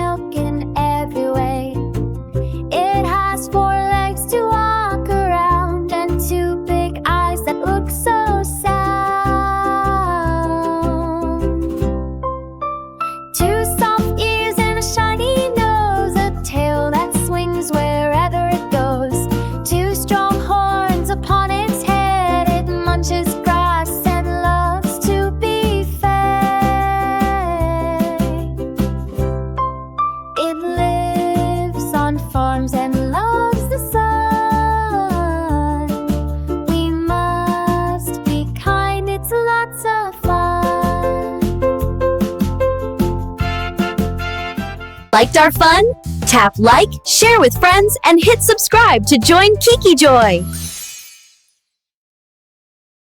milk in every way. It has 4 legs to walk around and 2 big eyes that look so sound. 2 soft ears and a shiny nose, a tail that swings wherever it goes. 2 strong horns upon its head, it munches grass and loves to be fed. It lives on farms and loves the sun. We must be kind, it's lots of fun. Liked our fun? Tap like, share with friends, and hit subscribe to join Kiki Joy.